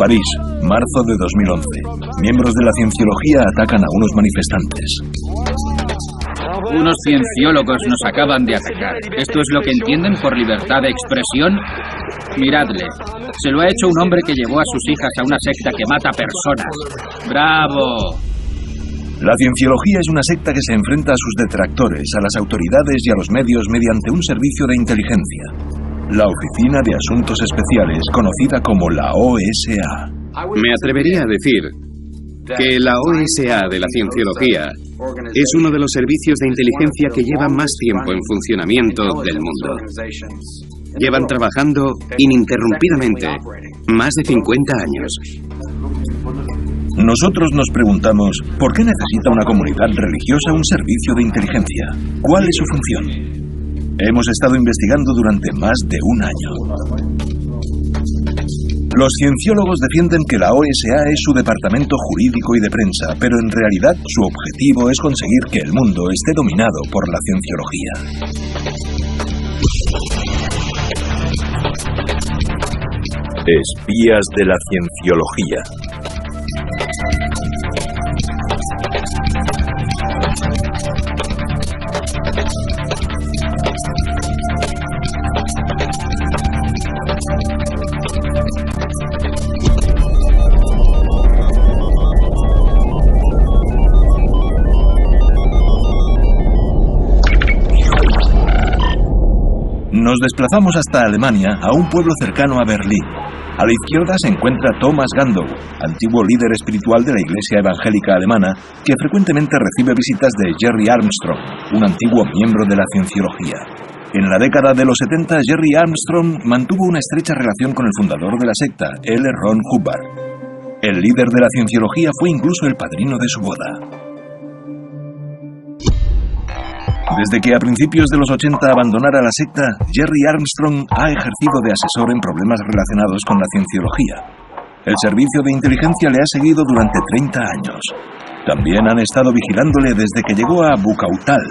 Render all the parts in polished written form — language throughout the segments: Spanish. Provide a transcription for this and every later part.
París, marzo de 2011. Miembros de la cienciología atacan a unos manifestantes. Unos cienciólogos nos acaban de atacar. ¿Esto es lo que entienden por libertad de expresión? Miradle. Se lo ha hecho un hombre que llevó a sus hijas a una secta que mata personas. ¡Bravo! La cienciología es una secta que se enfrenta a sus detractores, a las autoridades y a los medios mediante un servicio de inteligencia. La Oficina de Asuntos Especiales, conocida como la OSA. Me atrevería a decir que la OSA de la cienciología es uno de los servicios de inteligencia que lleva más tiempo en funcionamiento del mundo. Llevan trabajando ininterrumpidamente más de 50 años. Nosotros nos preguntamos, ¿por qué necesita una comunidad religiosa un servicio de inteligencia? ¿Cuál es su función? Hemos estado investigando durante más de un año. Los cienciólogos defienden que la OSA es su departamento jurídico y de prensa, pero en realidad su objetivo es conseguir que el mundo esté dominado por la cienciología. Espías de la cienciología. Nos desplazamos hasta Alemania, a un pueblo cercano a Berlín. A la izquierda se encuentra Thomas Gandow, antiguo líder espiritual de la Iglesia Evangélica Alemana, que frecuentemente recibe visitas de Jerry Armstrong, un antiguo miembro de la cienciología. En la década de los 70, Jerry Armstrong mantuvo una estrecha relación con el fundador de la secta, L. Ron Hubbard. El líder de la cienciología fue incluso el padrino de su boda. Desde que a principios de los 80 abandonara la secta, Jerry Armstrong ha ejercido de asesor en problemas relacionados con la cienciología. El servicio de inteligencia le ha seguido durante 30 años. También han estado vigilándole desde que llegó a Wuppertal,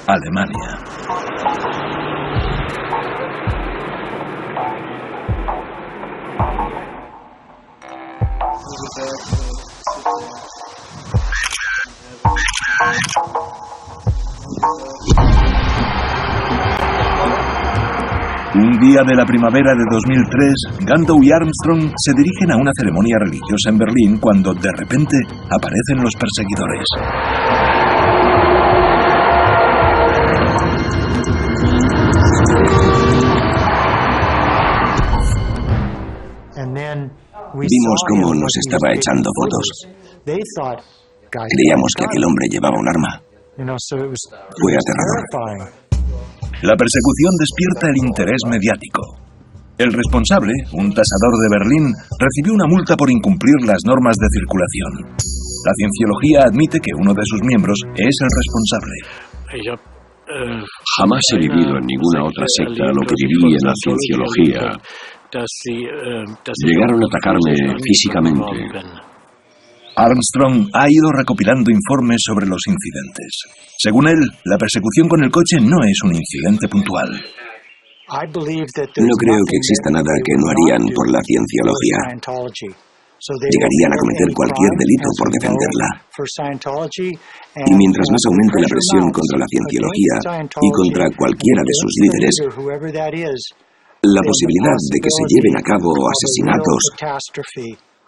Alemania. Un día de la primavera de 2003, Gandow y Armstrong se dirigen a una ceremonia religiosa en Berlín cuando, de repente, aparecen los perseguidores. Vimos cómo nos estaba echando fotos. Creíamos que aquel hombre llevaba un arma. Fue aterrador. La persecución despierta el interés mediático. El responsable, un tasador de Berlín, recibió una multa por incumplir las normas de circulación. La cienciología admite que uno de sus miembros es el responsable. Jamás he vivido en ninguna otra secta lo que viví en la cienciología. Llegaron a atacarme físicamente. Armstrong ha ido recopilando informes sobre los incidentes. Según él, la persecución con el coche no es un incidente puntual. No creo que exista nada que no harían por la cienciología. Llegarían a cometer cualquier delito por defenderla. Y mientras más aumente la presión contra la cienciología y contra cualquiera de sus líderes, la posibilidad de que se lleven a cabo asesinatos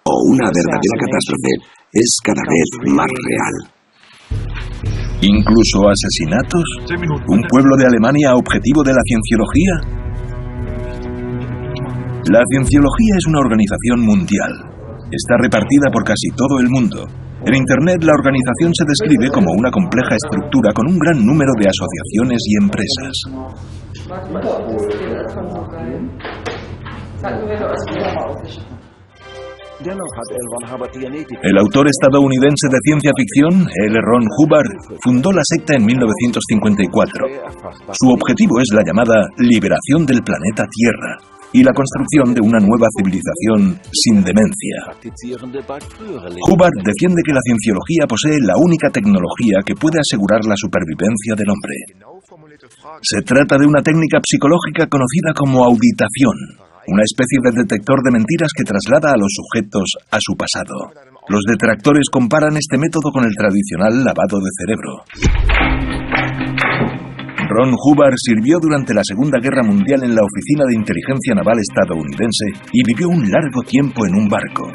o una verdadera catástrofe es cada vez más real. ¿Incluso asesinatos? ¿Un pueblo de Alemania objetivo de la cienciología? La cienciología es una organización mundial. Está repartida por casi todo el mundo. En Internet, la organización se describe como una compleja estructura con un gran número de asociaciones y empresas. El autor estadounidense de ciencia ficción, L. Ron Hubbard, fundó la secta en 1954. Su objetivo es la llamada liberación del planeta Tierra y la construcción de una nueva civilización sin demencia. Hubbard defiende que la cienciología posee la única tecnología que puede asegurar la supervivencia del hombre. Se trata de una técnica psicológica conocida como auditación. una especie de detector de mentiras que traslada a los sujetos a su pasado. Los detractores comparan este método con el tradicional lavado de cerebro. Ron Hubbard sirvió durante la Segunda Guerra Mundial en la Oficina de Inteligencia Naval estadounidense y vivió un largo tiempo en un barco.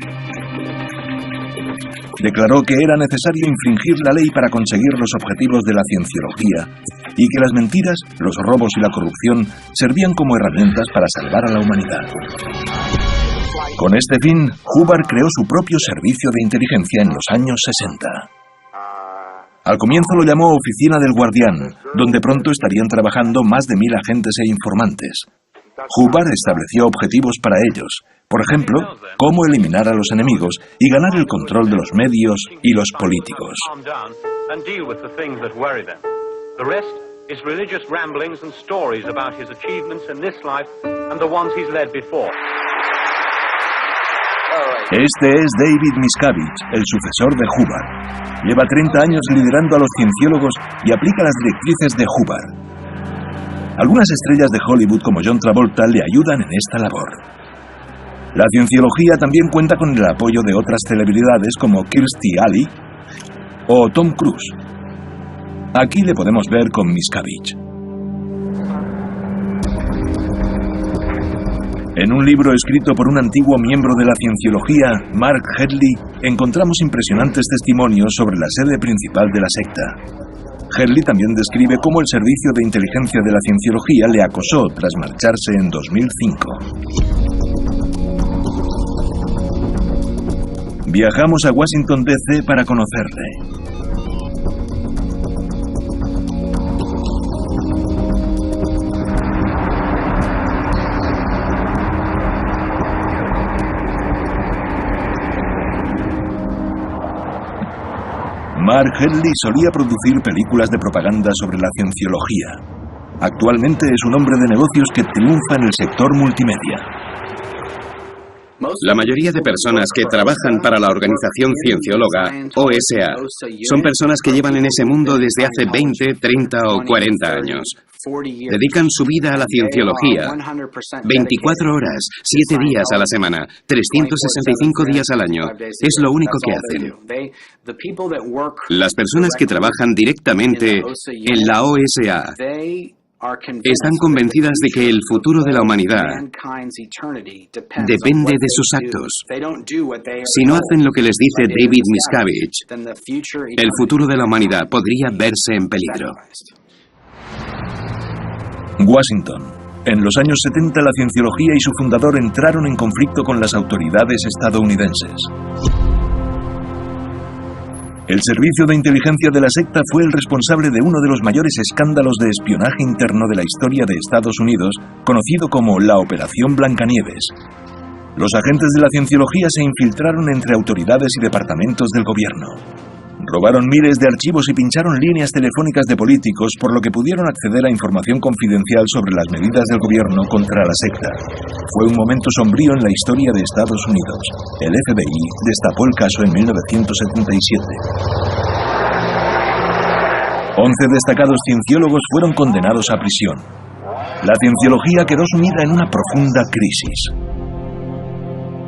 Declaró que era necesario infringir la ley para conseguir los objetivos de la cienciología y que las mentiras, los robos y la corrupción servían como herramientas para salvar a la humanidad. Con este fin, Hubbard creó su propio servicio de inteligencia en los años 60. Al comienzo lo llamó Oficina del Guardián, donde pronto estarían trabajando más de 1000 agentes e informantes. Hubbard estableció objetivos para ellos, por ejemplo, cómo eliminar a los enemigos y ganar el control de los medios y los políticos. Este es David Miscavige, el sucesor de Hubbard. Lleva 30 años liderando a los cienciólogos y aplica las directrices de Hubbard. Algunas estrellas de Hollywood como John Travolta le ayudan en esta labor. La cienciología también cuenta con el apoyo de otras celebridades como Kirstie Alley o Tom Cruise. Aquí le podemos ver con Miscavige. En un libro escrito por un antiguo miembro de la cienciología, Mark Headley, encontramos impresionantes testimonios sobre la sede principal de la secta. Headley también describe cómo el servicio de inteligencia de la cienciología le acosó tras marcharse en 2005. Viajamos a Washington, D.C. para conocerle. Mark Headley solía producir películas de propaganda sobre la cienciología. Actualmente es un hombre de negocios que triunfa en el sector multimedia. La mayoría de personas que trabajan para la organización ciencióloga, OSA, son personas que llevan en ese mundo desde hace 20, 30 o 40 años. Dedican su vida a la cienciología, 24 horas, 7 días a la semana, 365 días al año. Es lo único que hacen. Las personas que trabajan directamente en la OSA están convencidas de que el futuro de la humanidad depende de sus actos. Si no hacen lo que les dice David Miscavige, el futuro de la humanidad podría verse en peligro. Washington. En los años 70 la cienciología y su fundador entraron en conflicto con las autoridades estadounidenses. El servicio de inteligencia de la secta fue el responsable de uno de los mayores escándalos de espionaje interno de la historia de Estados Unidos, conocido como la Operación Blancanieves. Los agentes de la cienciología se infiltraron entre autoridades y departamentos del gobierno. Robaron miles de archivos y pincharon líneas telefónicas de políticos, por lo que pudieron acceder a información confidencial sobre las medidas del gobierno contra la secta. Fue un momento sombrío en la historia de Estados Unidos. El FBI destapó el caso en 1977. 11 destacados cienciólogos fueron condenados a prisión. La cienciología quedó sumida en una profunda crisis.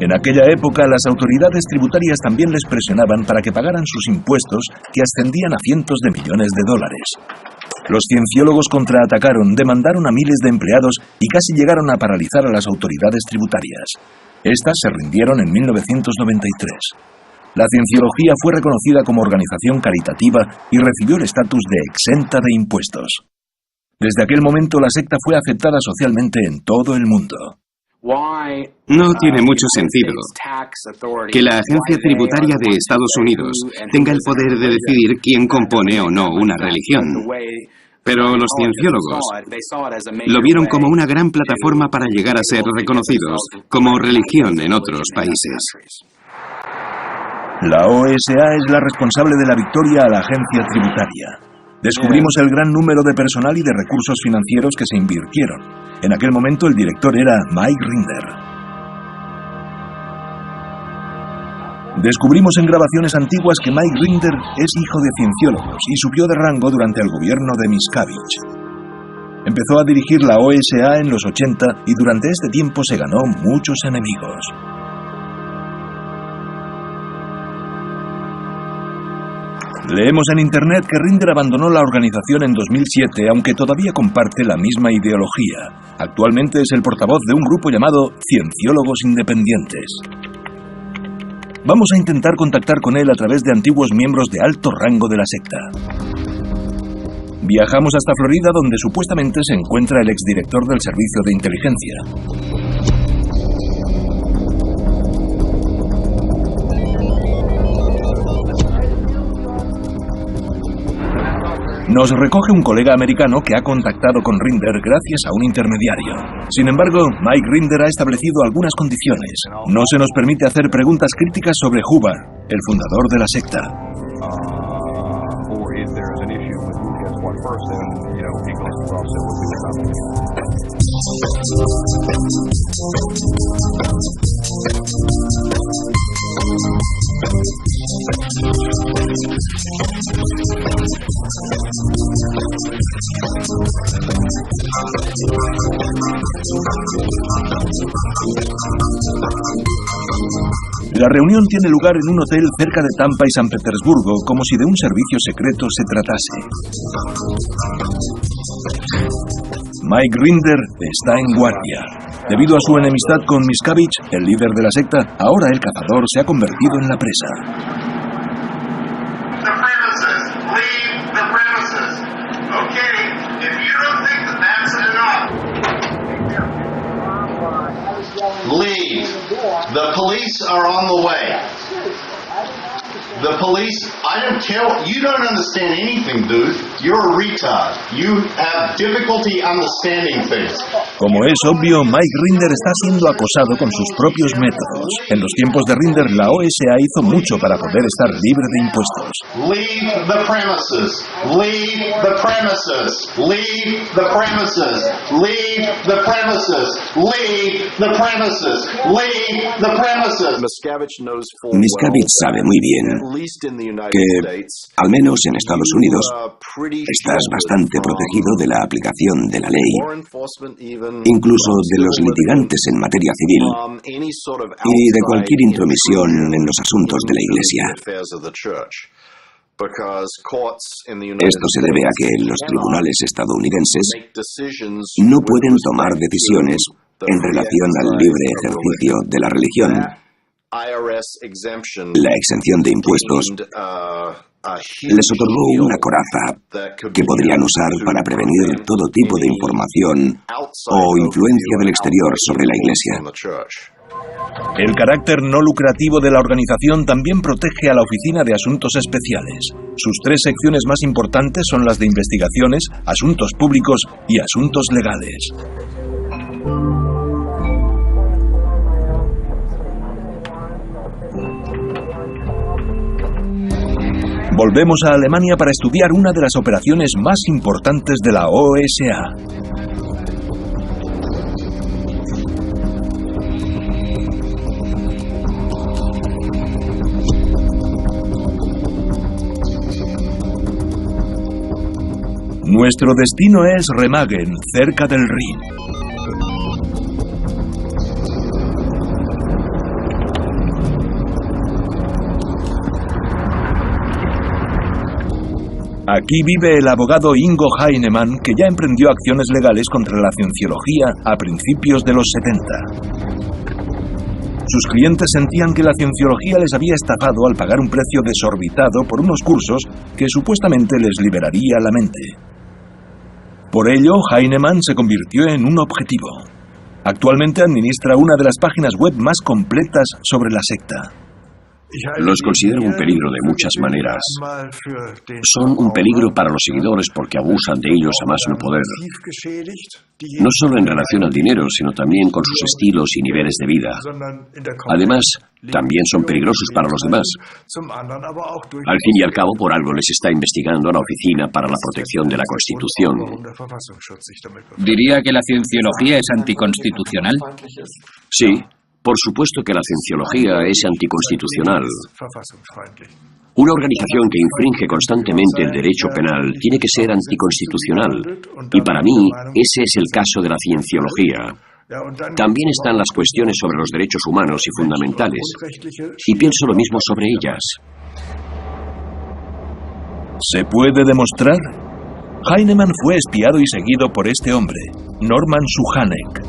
En aquella época, las autoridades tributarias también les presionaban para que pagaran sus impuestos, que ascendían a cientos de millones de dólares. Los cienciólogos contraatacaron, demandaron a miles de empleados y casi llegaron a paralizar a las autoridades tributarias. Estas se rindieron en 1993. La cienciología fue reconocida como organización caritativa y recibió el estatus de exenta de impuestos. Desde aquel momento, la secta fue aceptada socialmente en todo el mundo. No tiene mucho sentido que la agencia tributaria de Estados Unidos tenga el poder de decidir quién compone o no una religión. Pero los cienciólogos lo vieron como una gran plataforma para llegar a ser reconocidos como religión en otros países. La OSA es la responsable de la victoria a la agencia tributaria. Descubrimos el gran número de personal y de recursos financieros que se invirtieron. En aquel momento el director era Mike Rinder. Descubrimos en grabaciones antiguas que Mike Rinder es hijo de cienciólogos y subió de rango durante el gobierno de Miscavige. Empezó a dirigir la OSA en los 80 y durante este tiempo se ganó muchos enemigos. Leemos en internet que Rinder abandonó la organización en 2007, aunque todavía comparte la misma ideología. Actualmente es el portavoz de un grupo llamado Cienciólogos Independientes. Vamos a intentar contactar con él a través de antiguos miembros de alto rango de la secta. Viajamos hasta Florida, donde supuestamente se encuentra el exdirector del Servicio de Inteligencia. Nos recoge un colega americano que ha contactado con Rinder gracias a un intermediario. Sin embargo, Mike Rinder ha establecido algunas condiciones. No se nos permite hacer preguntas críticas sobre Hubbard, el fundador de la secta. La reunión tiene lugar en un hotel cerca de Tampa y San Petersburgo, como si de un servicio secreto se tratase. Mike Rinder está en guardia. Debido a su enemistad con Miscavige, el líder de la secta, ahora el cazador se ha convertido en la presa. Leave. The police are on the way. The police, I don't care, you don't understand anything, dude. You're a retard. You have difficulty understanding things. Como es obvio, Mike Rinder está siendo acosado con sus propios métodos. En los tiempos de Rinder, la OSA hizo mucho para poder estar libre de impuestos. Leave the premises. Leave the premises. Leave the premises. Leave the premises. Leave the premises. Leave the premises. Miscavige sabe muy bien que, al menos en Estados Unidos, estás bastante protegido de la aplicación de la ley, incluso de los litigantes en materia civil y de cualquier intromisión en los asuntos de la Iglesia. Esto se debe a que los tribunales estadounidenses no pueden tomar decisiones en relación al libre ejercicio de la religión. La exención de impuestos les otorgó una coraza que podrían usar para prevenir todo tipo de información o influencia del exterior sobre la Iglesia. El carácter no lucrativo de la organización también protege a la Oficina de Asuntos Especiales. Sus tres secciones más importantes son las de investigaciones, asuntos públicos y asuntos legales. Volvemos a Alemania para estudiar una de las operaciones más importantes de la OSA. Nuestro destino es Remagen, cerca del Rin. Aquí vive el abogado Ingo Heinemann, que ya emprendió acciones legales contra la cienciología a principios de los 70. Sus clientes sentían que la cienciología les había estafado al pagar un precio desorbitado por unos cursos que supuestamente les liberaría la mente. Por ello, Heinemann se convirtió en un objetivo. Actualmente administra una de las páginas web más completas sobre la secta. Los considero un peligro de muchas maneras. Son un peligro para los seguidores porque abusan de ellos a más no poder. No solo en relación al dinero, sino también con sus estilos y niveles de vida. Además, también son peligrosos para los demás. Al fin y al cabo, por algo les está investigando a la Oficina para la Protección de la Constitución. ¿Diría que la cienciología es anticonstitucional? Sí. Por supuesto que la cienciología es anticonstitucional. Una organización que infringe constantemente el derecho penal tiene que ser anticonstitucional, y para mí ese es el caso de la cienciología. También están las cuestiones sobre los derechos humanos y fundamentales, y pienso lo mismo sobre ellas. ¿Se puede demostrar? Heinemann fue espiado y seguido por este hombre, Norman Suchanek.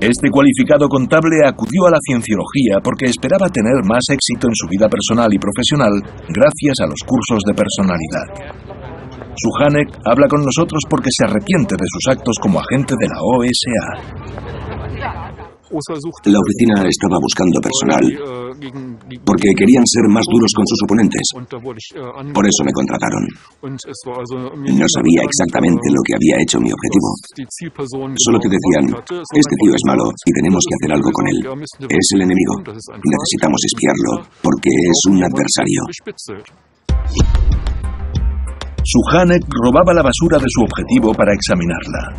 Este cualificado contable acudió a la cienciología porque esperaba tener más éxito en su vida personal y profesional gracias a los cursos de personalidad. Suchanek habla con nosotros porque se arrepiente de sus actos como agente de la OSA. La oficina estaba buscando personal porque querían ser más duros con sus oponentes. Por eso me contrataron. No sabía exactamente lo que había hecho mi objetivo. Solo te decían, este tío es malo y tenemos que hacer algo con él. Es el enemigo. Necesitamos espiarlo porque es un adversario. Suchanek robaba la basura de su objetivo para examinarla.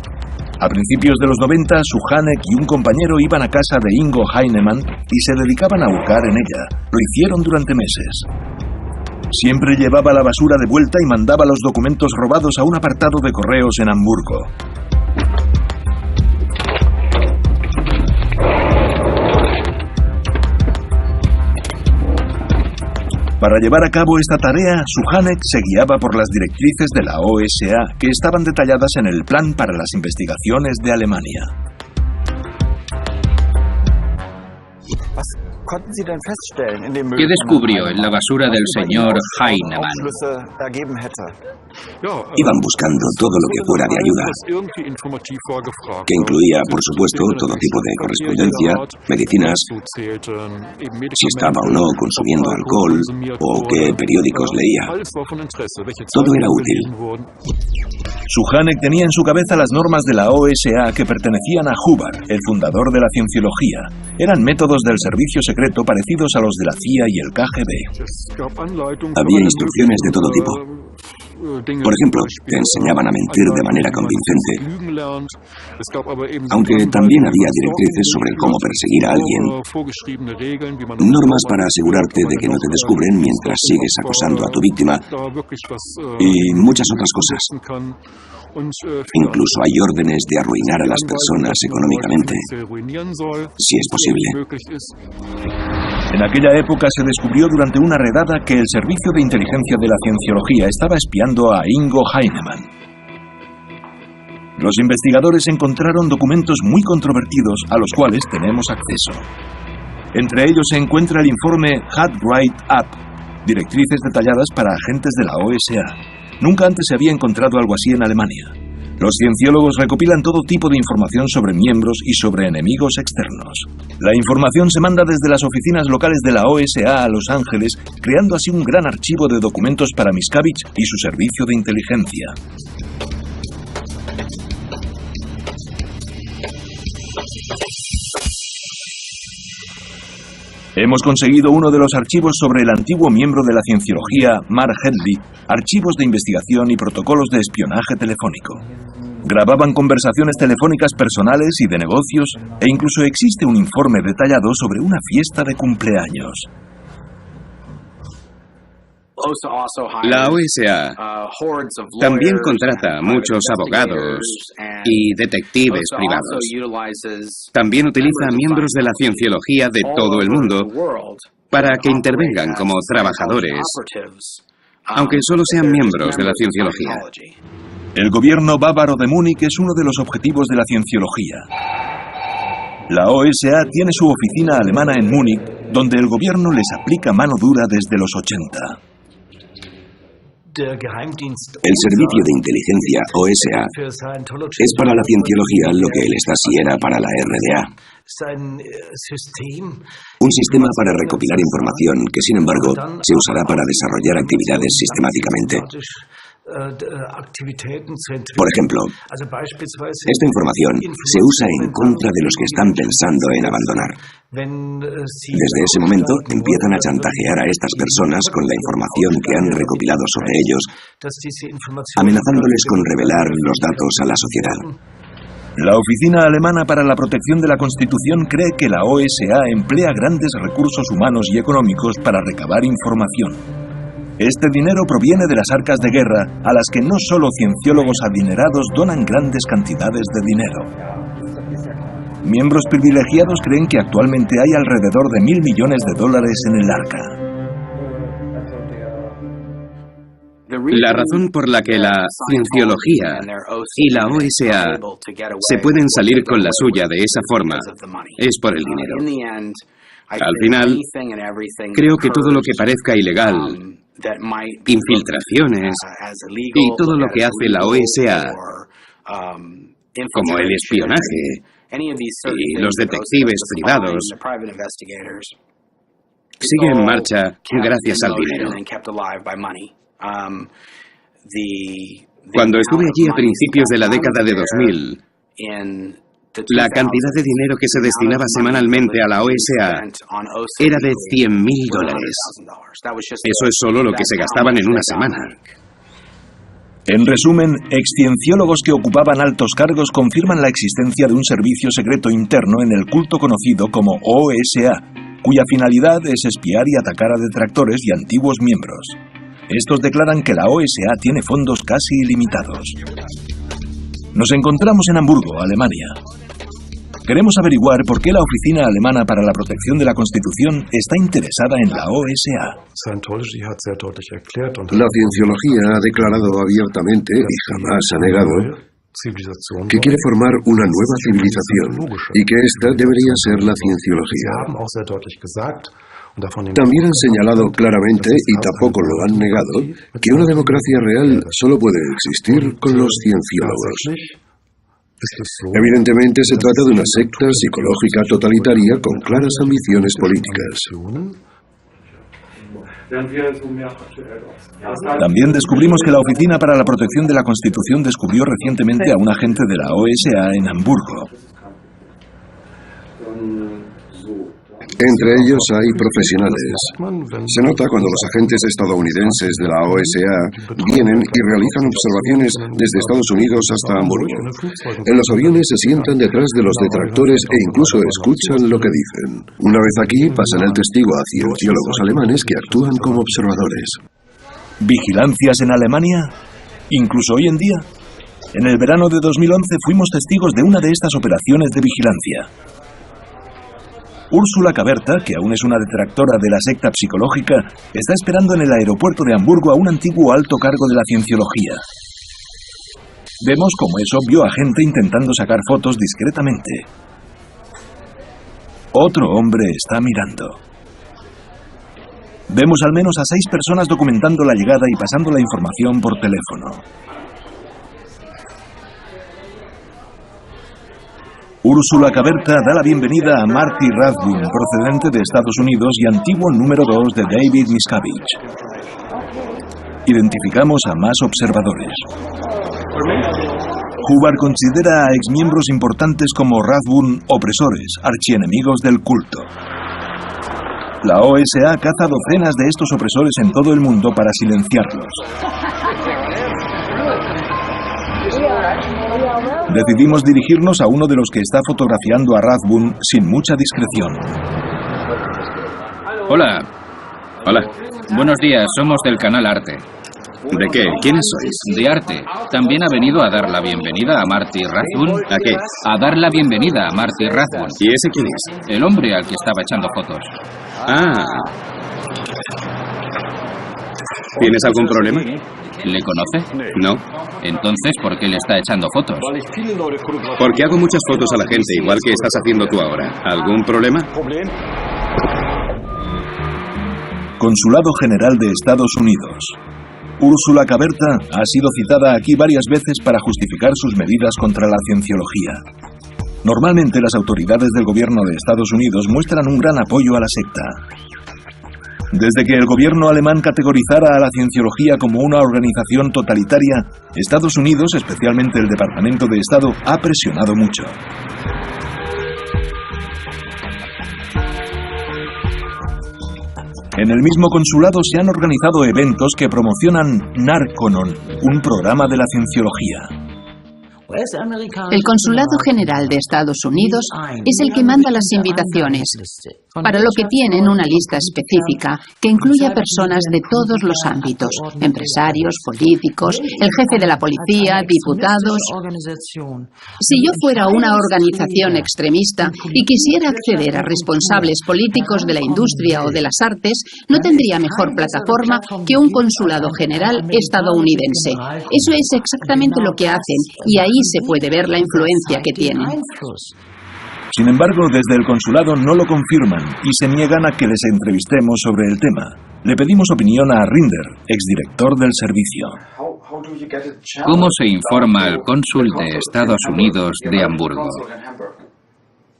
A principios de los 90, Suchanek y un compañero iban a casa de Ingo Heinemann y se dedicaban a hurgar en ella. Lo hicieron durante meses. Siempre llevaba la basura de vuelta y mandaba los documentos robados a un apartado de correos en Hamburgo. Para llevar a cabo esta tarea, Suchanek se guiaba por las directrices de la OSA, que estaban detalladas en el Plan para las Investigaciones de Alemania. ¿Qué descubrió en la basura del señor Heinemann? Iban buscando todo lo que fuera de ayuda, que incluía, por supuesto, todo tipo de correspondencia, medicinas, si estaba o no consumiendo alcohol o qué periódicos leía. Todo era útil. Suchanek tenía en su cabeza las normas de la OSA que pertenecían a Hubbard, el fundador de la cienciología. Eran métodos del servicio secreto parecidos a los de la CIA y el KGB. Había instrucciones de todo tipo. Por ejemplo, te enseñaban a mentir de manera convincente, aunque también había directrices sobre cómo perseguir a alguien, normas para asegurarte de que no te descubren mientras sigues acosando a tu víctima y muchas otras cosas. Incluso hay órdenes de arruinar a las personas económicamente, si es posible. En aquella época se descubrió durante una redada que el Servicio de Inteligencia de la Cienciología estaba espiando a Ingo Heinemann. Los investigadores encontraron documentos muy controvertidos a los cuales tenemos acceso. Entre ellos se encuentra el informe Hat Write Up, directrices detalladas para agentes de la OSA. Nunca antes se había encontrado algo así en Alemania. Los cienciólogos recopilan todo tipo de información sobre miembros y sobre enemigos externos. La información se manda desde las oficinas locales de la OSA a Los Ángeles, creando así un gran archivo de documentos para Miscavige y su servicio de inteligencia. Hemos conseguido uno de los archivos sobre el antiguo miembro de la cienciología, Mark Hedley, archivos de investigación y protocolos de espionaje telefónico. Grababan conversaciones telefónicas personales y de negocios, e incluso existe un informe detallado sobre una fiesta de cumpleaños. La OSA también contrata a muchos abogados y detectives privados. También utiliza a miembros de la cienciología de todo el mundo para que intervengan como trabajadores, aunque solo sean miembros de la cienciología. El gobierno bávaro de Múnich es uno de los objetivos de la cienciología. La OSA tiene su oficina alemana en Múnich, donde el gobierno les aplica mano dura desde los 80. El servicio de inteligencia OSA es para la cienciología lo que el Stasi era para la RDA. Un sistema para recopilar información que, sin embargo, se usará para desarrollar actividades sistemáticamente. Por ejemplo, esta información se usa en contra de los que están pensando en abandonar. Desde ese momento empiezan a chantajear a estas personas con la información que han recopilado sobre ellos, amenazándoles con revelar los datos a la sociedad. La Oficina Alemana para la Protección de la Constitución cree que la OSA emplea grandes recursos humanos y económicos para recabar información. Este dinero proviene de las arcas de guerra, a las que no solo cienciólogos adinerados donan grandes cantidades de dinero. Miembros privilegiados creen que actualmente hay alrededor de $1.000 millones en el arca. La razón por la que la cienciología y la OSA se pueden salir con la suya de esa forma es por el dinero. Al final, creo que todo lo que parezca ilegal, infiltraciones y todo lo que hace la OSA, como el espionaje y los detectives privados, sigue en marcha gracias al dinero. Cuando estuve allí a principios de la década de 2000, la cantidad de dinero que se destinaba semanalmente a la OSA era de $100.000. Eso es solo lo que se gastaban en una semana. En resumen, excienciólogos que ocupaban altos cargos confirman la existencia de un servicio secreto interno en el culto conocido como OSA, cuya finalidad es espiar y atacar a detractores y antiguos miembros. Estos declaran que la OSA tiene fondos casi ilimitados. Nos encontramos en Hamburgo, Alemania. Queremos averiguar por qué la Oficina Alemana para la Protección de la Constitución está interesada en la OSA. La cienciología ha declarado abiertamente, y jamás ha negado, que quiere formar una nueva civilización y que esta debería ser la cienciología. También han señalado claramente, y tampoco lo han negado, que una democracia real solo puede existir con los cienciólogos. Evidentemente se trata de una secta psicológica totalitaria con claras ambiciones políticas. También descubrimos que la Oficina para la Protección de la Constitución descubrió recientemente a un agente de la OSA en Hamburgo. Entre ellos hay profesionales. Se nota cuando los agentes estadounidenses de la OSA vienen y realizan observaciones desde Estados Unidos hasta Hamburgo. En los aviones se sientan detrás de los detractores e incluso escuchan lo que dicen. Una vez aquí, pasan el testigo a cienciólogos alemanes que actúan como observadores. ¿Vigilancias en Alemania? Incluso hoy en día. En el verano de 2011 fuimos testigos de una de estas operaciones de vigilancia. Úrsula Caberta, que aún es una detractora de la secta psicológica, está esperando en el aeropuerto de Hamburgo a un antiguo alto cargo de la cienciología. Vemos, como es obvio, a gente intentando sacar fotos discretamente. Otro hombre está mirando. Vemos al menos a 6 personas documentando la llegada y pasando la información por teléfono. Úrsula Caberta da la bienvenida a Marty Rathbun, procedente de Estados Unidos y antiguo número 2 de David Miscavige. Identificamos a más observadores. Hubbard considera a exmiembros importantes como Rathbun opresores, archienemigos del culto. La OSA caza docenas de estos opresores en todo el mundo para silenciarlos. Decidimos dirigirnos a uno de los que está fotografiando a Rathbun sin mucha discreción. Hola. Hola. Buenos días, somos del canal Arte. ¿De qué? ¿Quiénes sois? De Arte. También ha venido a dar la bienvenida a Marty Rathbun. ¿A qué? A dar la bienvenida a Marty Rathbun. ¿Y ese quién es? El hombre al que estaba echando fotos. Ah. ¿Tienes algún problema? ¿Le conoce? No. Entonces, ¿por qué le está echando fotos? Porque hago muchas fotos a la gente, igual que estás haciendo tú ahora. ¿Algún problema? Consulado General de Estados Unidos. Úrsula Caberta ha sido citada aquí varias veces para justificar sus medidas contra la cienciología. Normalmente las autoridades del gobierno de Estados Unidos muestran un gran apoyo a la secta. Desde que el gobierno alemán categorizara a la cienciología como una organización totalitaria, Estados Unidos, especialmente el Departamento de Estado, ha presionado mucho. En el mismo consulado se han organizado eventos que promocionan Narconon, un programa de la cienciología. El Consulado General de Estados Unidos es el que manda las invitaciones, para lo que tienen una lista específica que incluye a personas de todos los ámbitos, empresarios, políticos, el jefe de la policía, diputados. Si yo fuera una organización extremista y quisiera acceder a responsables políticos de la industria o de las artes, no tendría mejor plataforma que un consulado general estadounidense. Eso es exactamente lo que hacen y ahí se puede ver la influencia que tienen. Sin embargo, desde el consulado no lo confirman y se niegan a que les entrevistemos sobre el tema. Le pedimos opinión a Rinder, exdirector del servicio. ¿Cómo se informa al cónsul de Estados Unidos de Hamburgo?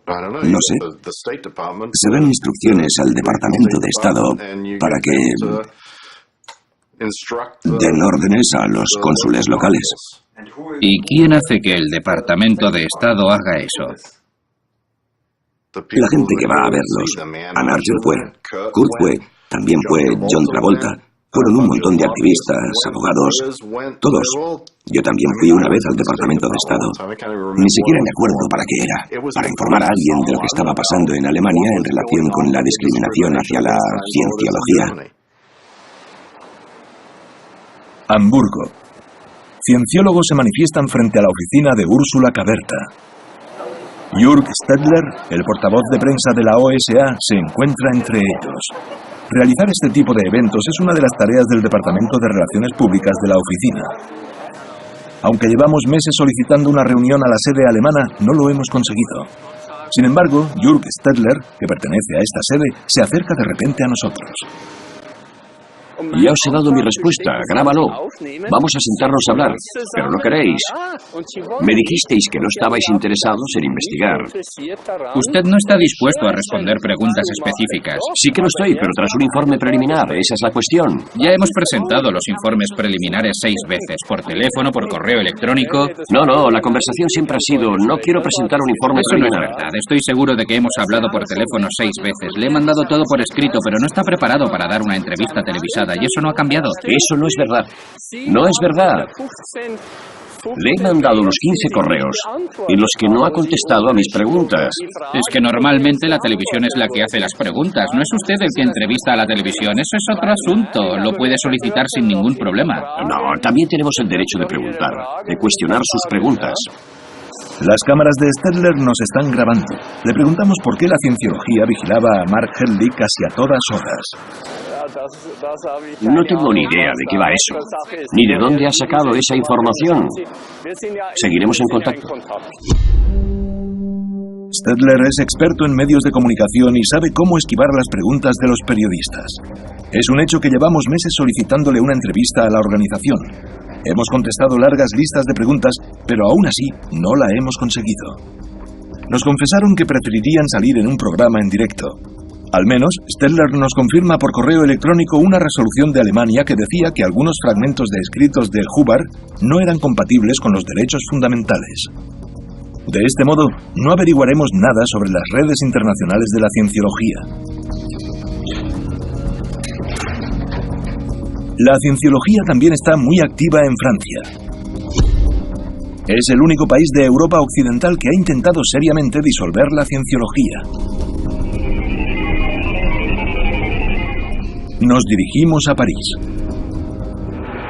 No sé. Se dan instrucciones al Departamento de Estado para que den órdenes a los cónsules locales. ¿Y quién hace que el Departamento de Estado haga eso? La gente que va a verlos. Ann Archer fue, Kurt fue, también fue John Travolta. Fueron un montón de activistas, abogados, todos. Yo también fui una vez al Departamento de Estado. Ni siquiera me acuerdo para qué era. Para informar a alguien de lo que estaba pasando en Alemania en relación con la discriminación hacia la cienciología. Hamburgo. Cienciólogos se manifiestan frente a la oficina de Úrsula Caberta. Jürg Stedler, el portavoz de prensa de la OSA, se encuentra entre ellos. Realizar este tipo de eventos es una de las tareas del Departamento de Relaciones Públicas de la oficina. Aunque llevamos meses solicitando una reunión a la sede alemana, no lo hemos conseguido. Sin embargo, Jürg Stedler, que pertenece a esta sede, se acerca de repente a nosotros. Ya os he dado mi respuesta, grábalo. Vamos a sentarnos a hablar, pero no queréis. Me dijisteis que no estabais interesados en investigar. Usted no está dispuesto a responder preguntas específicas. Sí que lo estoy, pero tras un informe preliminar, esa es la cuestión. Ya hemos presentado los informes preliminares 6 veces, por teléfono, por correo electrónico. No, la conversación siempre ha sido, no quiero presentar un informe preliminar. Eso no es verdad, estoy seguro de que hemos hablado por teléfono 6 veces. Le he mandado todo por escrito, pero no está preparado para dar una entrevista televisada. Y eso no ha cambiado. Eso no es verdad. No es verdad. Le he mandado los 15 correos en los que no ha contestado a mis preguntas. Es que normalmente la televisión es la que hace las preguntas. No es usted el que entrevista a la televisión. Eso es otro asunto. Lo puede solicitar sin ningún problema. No, también tenemos el derecho de preguntar, de cuestionar sus preguntas. Las cámaras de Stedler nos están grabando. Le preguntamos por qué la cienciología vigilaba a Mark Herrlich casi a todas horas. No tengo ni idea de qué va eso, ni de dónde ha sacado esa información. Seguiremos en contacto. Stedler es experto en medios de comunicación y sabe cómo esquivar las preguntas de los periodistas. Es un hecho que llevamos meses solicitándole una entrevista a la organización. Hemos contestado largas listas de preguntas, pero aún así no la hemos conseguido. Nos confesaron que preferirían salir en un programa en directo. Al menos, Stedler nos confirma por correo electrónico una resolución de Alemania que decía que algunos fragmentos de escritos de Hubbard no eran compatibles con los derechos fundamentales. De este modo, no averiguaremos nada sobre las redes internacionales de la cienciología. La cienciología también está muy activa en Francia. Es el único país de Europa Occidental que ha intentado seriamente disolver la cienciología. Nos dirigimos a París.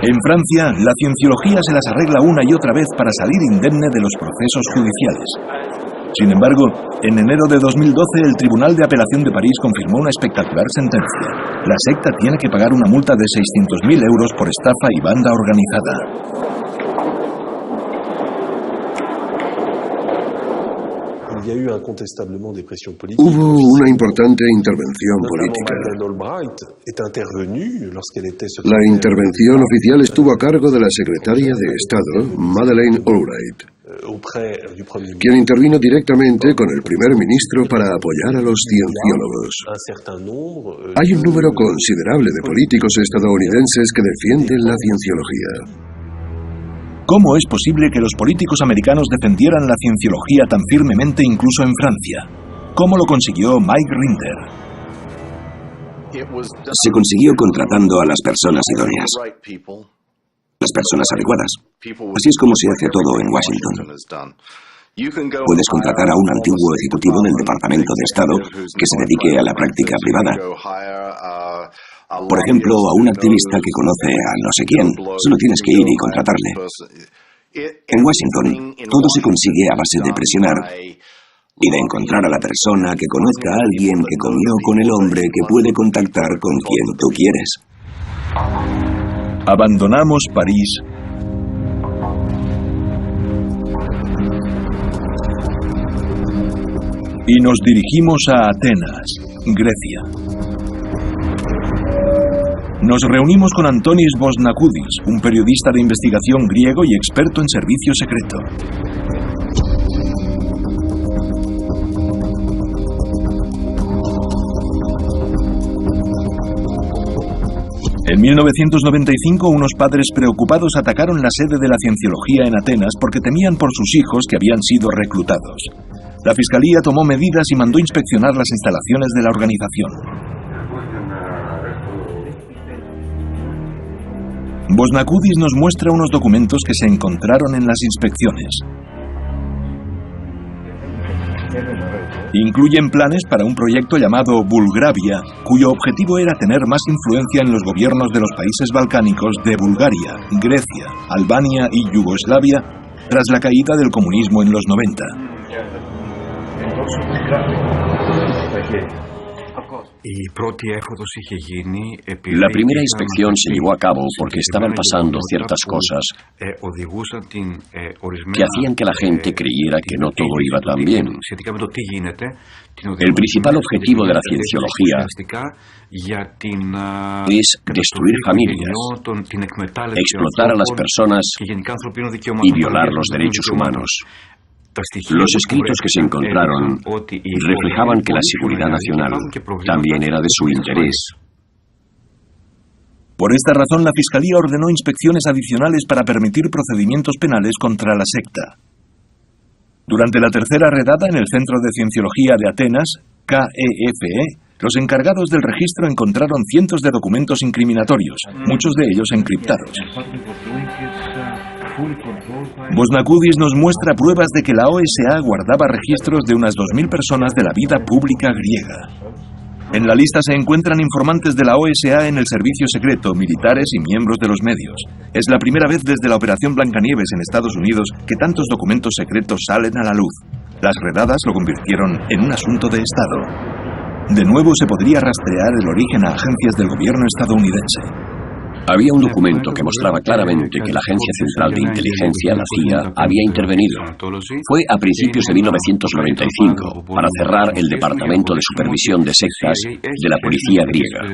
En Francia, la cienciología se las arregla una y otra vez para salir indemne de los procesos judiciales. Sin embargo, en enero de 2012 el Tribunal de Apelación de París confirmó una espectacular sentencia. La secta tiene que pagar una multa de 600.000 euros por estafa y banda organizada. Hubo una importante intervención política. La intervención oficial estuvo a cargo de la secretaria de Estado, Madeleine Albright, quien intervino directamente con el primer ministro para apoyar a los cienciólogos. Hay un número considerable de políticos estadounidenses que defienden la cienciología. ¿Cómo es posible que los políticos americanos defendieran la cienciología tan firmemente incluso en Francia? ¿Cómo lo consiguió Mike Rinder? Se consiguió contratando a las personas idóneas. las personas adecuadas. Así es como se hace todo en Washington. Puedes contratar a un antiguo ejecutivo del Departamento de Estado que se dedique a la práctica privada. Por ejemplo, a un activista que conoce a no sé quién. Solo tienes que ir y contratarle. En Washington, todo se consigue a base de presionar y de encontrar a la persona que conozca a alguien que comió con el hombre que puede contactar con quien tú quieres. Abandonamos París y nos dirigimos a Atenas, Grecia. Nos reunimos con Antonis Bosnakoudis, un periodista de investigación griego y experto en servicio secreto. En 1995, unos padres preocupados atacaron la sede de la Cienciología en Atenas porque temían por sus hijos que habían sido reclutados. La Fiscalía tomó medidas y mandó inspeccionar las instalaciones de la organización. Bosnakoudis nos muestra unos documentos que se encontraron en las inspecciones. Incluyen planes para un proyecto llamado Bulgravia, cuyo objetivo era tener más influencia en los gobiernos de los países balcánicos de Bulgaria, Grecia, Albania y Yugoslavia tras la caída del comunismo en los 90. La primera inspección se llevó a cabo porque estaban pasando ciertas cosas que hacían que la gente creyera que no todo iba tan bien. El principal objetivo de la cienciología es destruir familias, explotar a las personas y violar los derechos humanos. Los escritos que se encontraron reflejaban que la seguridad nacional también era de su interés. Por esta razón, la Fiscalía ordenó inspecciones adicionales para permitir procedimientos penales contra la secta. Durante la tercera redada en el Centro de Cienciología de Atenas, KEFE, los encargados del registro encontraron cientos de documentos incriminatorios, muchos de ellos encriptados. Bosnakoudis nos muestra pruebas de que la OSA guardaba registros de unas 2.000 personas de la vida pública griega. En la lista se encuentran informantes de la OSA en el servicio secreto, militares y miembros de los medios. Es la primera vez desde la Operación Blancanieves en Estados Unidos que tantos documentos secretos salen a la luz. Las redadas lo convirtieron en un asunto de Estado. De nuevo se podría rastrear el origen a agencias del gobierno estadounidense. Había un documento que mostraba claramente que la Agencia Central de Inteligencia, la CIA, había intervenido. Fue a principios de 1995 para cerrar el Departamento de Supervisión de Sectas de la Policía griega.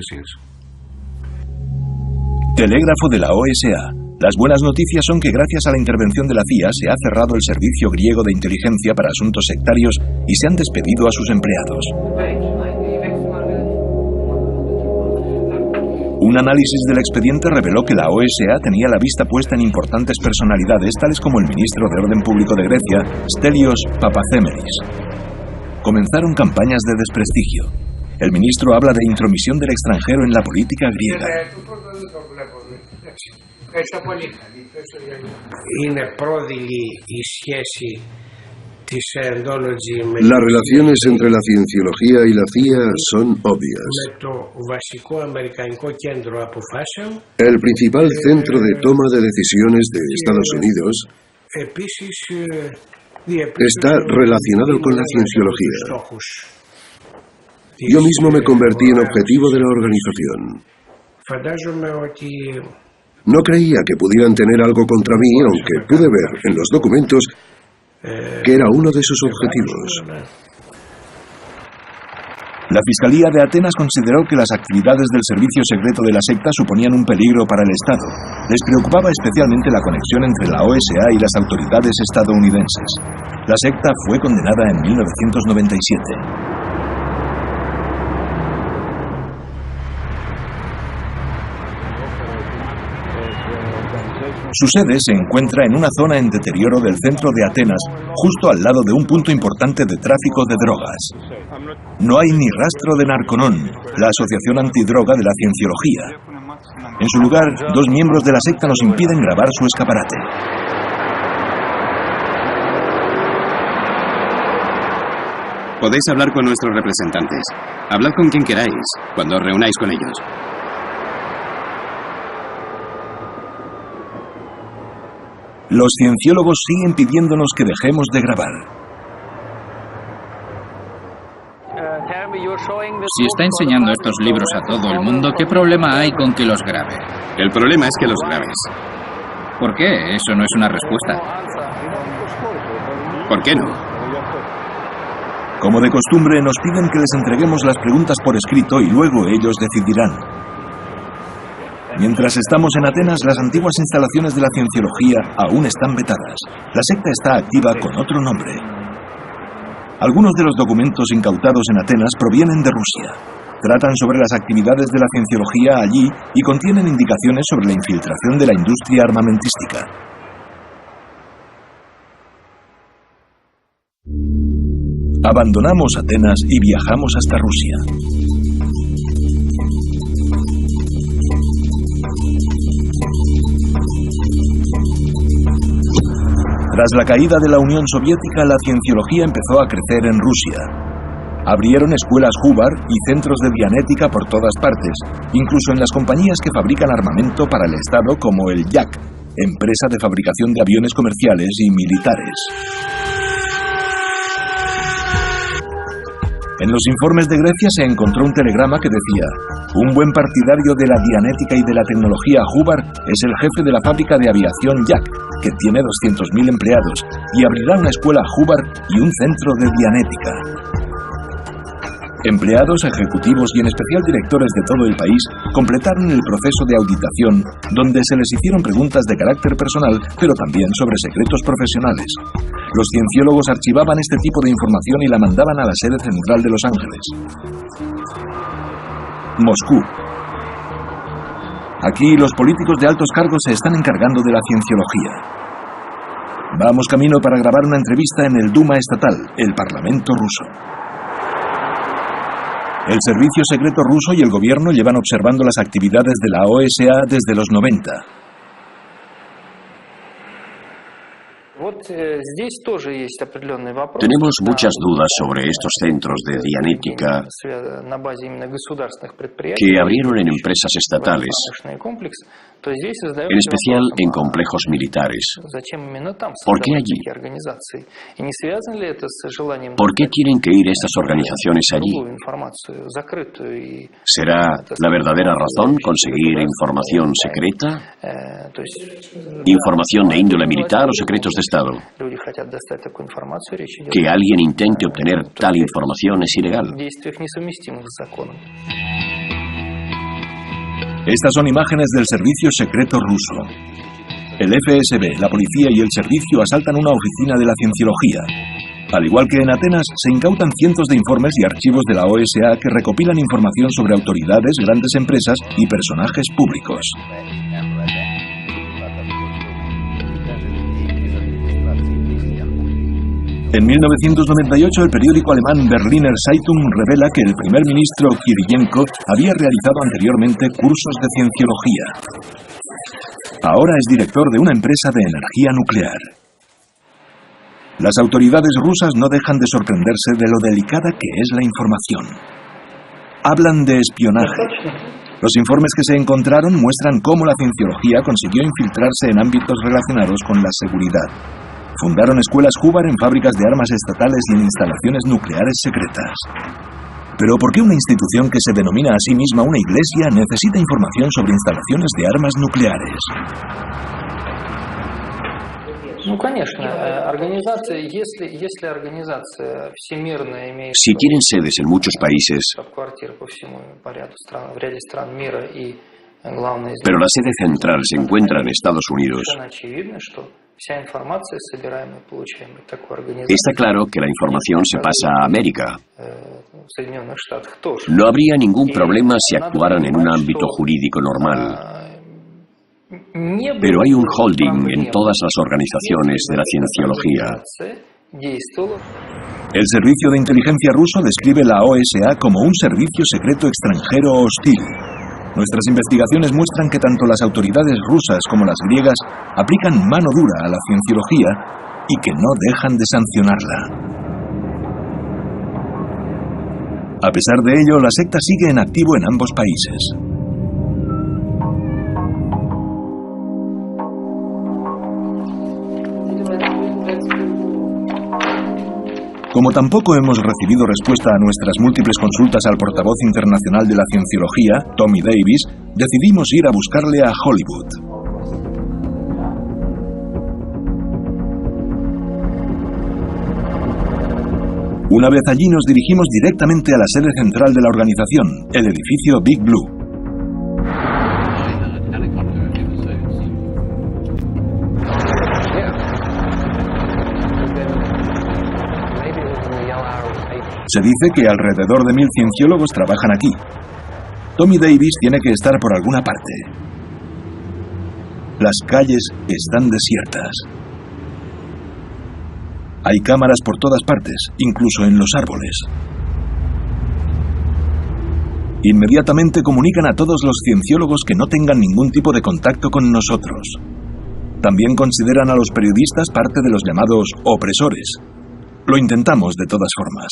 Telégrafo de la OSA. Las buenas noticias son que gracias a la intervención de la CIA se ha cerrado el servicio griego de inteligencia para asuntos sectarios y se han despedido a sus empleados. Un análisis del expediente reveló que la OSA tenía la vista puesta en importantes personalidades tales como el ministro de Orden Público de Grecia, Stelios Papathemeris. Comenzaron campañas de desprestigio. El ministro habla de intromisión del extranjero en la política griega. Las relaciones entre la cienciología y la CIA son obvias. El principal centro de toma de decisiones de Estados Unidos está relacionado con la cienciología. Yo mismo me convertí en objetivo de la organización. No creía que pudieran tener algo contra mí, aunque pude ver en los documentos que era uno de sus objetivos. La Fiscalía de Atenas consideró que las actividades del servicio secreto de la secta suponían un peligro para el Estado. Les preocupaba especialmente la conexión entre la OSA y las autoridades estadounidenses. La secta fue condenada en 1997. Su sede se encuentra en una zona en deterioro del centro de Atenas, justo al lado de un punto importante de tráfico de drogas. No hay ni rastro de Narconon, la asociación antidroga de la cienciología. En su lugar, 2 miembros de la secta nos impiden grabar su escaparate. Podéis hablar con nuestros representantes. Hablad con quien queráis, cuando os reunáis con ellos. Los cienciólogos siguen pidiéndonos que dejemos de grabar. Si está enseñando estos libros a todo el mundo, ¿qué problema hay con que los grabe? El problema es que los grabes. ¿Por qué? Eso no es una respuesta. ¿Por qué no? Como de costumbre, nos piden que les entreguemos las preguntas por escrito y luego ellos decidirán. Mientras estamos en Atenas, las antiguas instalaciones de la cienciología aún están vetadas. La secta está activa con otro nombre. Algunos de los documentos incautados en Atenas provienen de Rusia. Tratan sobre las actividades de la cienciología allí y contienen indicaciones sobre la infiltración de la industria armamentística. Abandonamos Atenas y viajamos hasta Rusia. Tras la caída de la Unión Soviética, la cienciología empezó a crecer en Rusia. Abrieron escuelas Hubbard y centros de dianética por todas partes, incluso en las compañías que fabrican armamento para el Estado como el Yak, empresa de fabricación de aviones comerciales y militares. En los informes de Grecia se encontró un telegrama que decía: un buen partidario de la dianética y de la tecnología Hubbard es el jefe de la fábrica de aviación Yak, que tiene 200.000 empleados, y abrirá una escuela Hubbard y un centro de dianética. Empleados, ejecutivos y en especial directores de todo el país completaron el proceso de auditación, donde se les hicieron preguntas de carácter personal, pero también sobre secretos profesionales. Los cienciólogos archivaban este tipo de información y la mandaban a la sede central de Los Ángeles. Moscú. Aquí los políticos de altos cargos se están encargando de la cienciología. Vamos camino para grabar una entrevista en el Duma estatal, el Parlamento ruso. El servicio secreto ruso y el gobierno llevan observando las actividades de la OSA desde los 90. Tenemos muchas dudas sobre estos centros de dianética que abrieron en empresas estatales, en especial en complejos militares. ¿Por qué allí? ¿Por qué tienen que ir estas organizaciones allí? ¿Será la verdadera razón conseguir información secreta? ¿Información de índole militar o secretos de Estado? Que alguien intente obtener tal información es ilegal. Estas son imágenes del servicio secreto ruso. El FSB, la policía y el servicio asaltan una oficina de la cienciología. Al igual que en Atenas, se incautan cientos de informes y archivos de la OSA que recopilan información sobre autoridades, grandes empresas y personajes públicos. En 1998, el periódico alemán Berliner Zeitung revela que el primer ministro Kiriyenko había realizado anteriormente cursos de cienciología. Ahora es director de una empresa de energía nuclear. Las autoridades rusas no dejan de sorprenderse de lo delicada que es la información. Hablan de espionaje. Los informes que se encontraron muestran cómo la cienciología consiguió infiltrarse en ámbitos relacionados con la seguridad. Fundaron escuelas Hubbard en fábricas de armas estatales y en instalaciones nucleares secretas. Pero ¿por qué una institución que se denomina a sí misma una iglesia necesita información sobre instalaciones de armas nucleares? Si tienen sedes en muchos países, pero la sede central se encuentra en Estados Unidos, está claro que la información se pasa a América. No habría ningún problema si actuaran en un ámbito jurídico normal. Pero hay un holding en todas las organizaciones de la cienciología. El servicio de inteligencia ruso describe la OSA como un servicio secreto extranjero hostil. Nuestras investigaciones muestran que tanto las autoridades rusas como las griegas aplican mano dura a la cienciología y que no dejan de sancionarla. A pesar de ello, la secta sigue en activo en ambos países. Como tampoco hemos recibido respuesta a nuestras múltiples consultas al portavoz internacional de la cienciología, Tommy Davis, decidimos ir a buscarle a Hollywood. Una vez allí nos dirigimos directamente a la sede central de la organización, el edificio Big Blue. Se dice que alrededor de 1000 cienciólogos trabajan aquí. Tommy Davis tiene que estar por alguna parte. Las calles están desiertas. Hay cámaras por todas partes, incluso en los árboles. Inmediatamente comunican a todos los cienciólogos que no tengan ningún tipo de contacto con nosotros. También consideran a los periodistas parte de los llamados opresores. Lo intentamos de todas formas.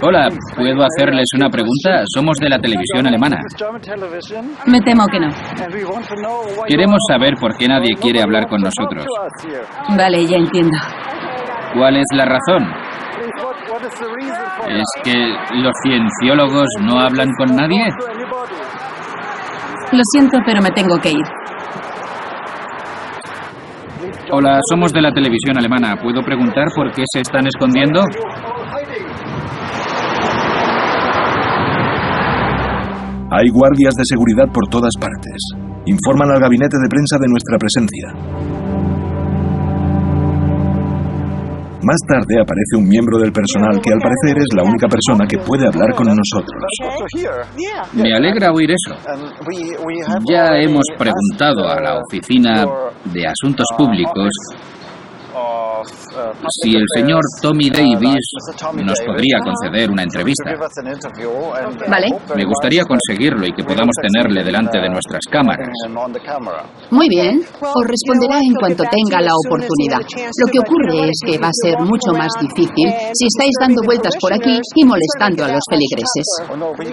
Hola, ¿puedo hacerles una pregunta? Somos de la televisión alemana. Me temo que no. Queremos saber por qué nadie quiere hablar con nosotros. Vale, ya entiendo. ¿Cuál es la razón? ¿Es que los cienciólogos no hablan con nadie? Lo siento, pero me tengo que ir. Hola, somos de la televisión alemana. ¿Puedo preguntar por qué se están escondiendo? Hay guardias de seguridad por todas partes. Informan al gabinete de prensa de nuestra presencia. Más tarde aparece un miembro del personal que al parecer es la única persona que puede hablar con nosotros. Me alegra oír eso. Ya hemos preguntado a la Oficina de Asuntos Públicos si el señor Tommy Davis nos podría conceder una entrevista. Vale. Me gustaría conseguirlo y que podamos tenerle delante de nuestras cámaras. Muy bien. Os responderá en cuanto tenga la oportunidad. Lo que ocurre es que va a ser mucho más difícil si estáis dando vueltas por aquí y molestando a los feligreses.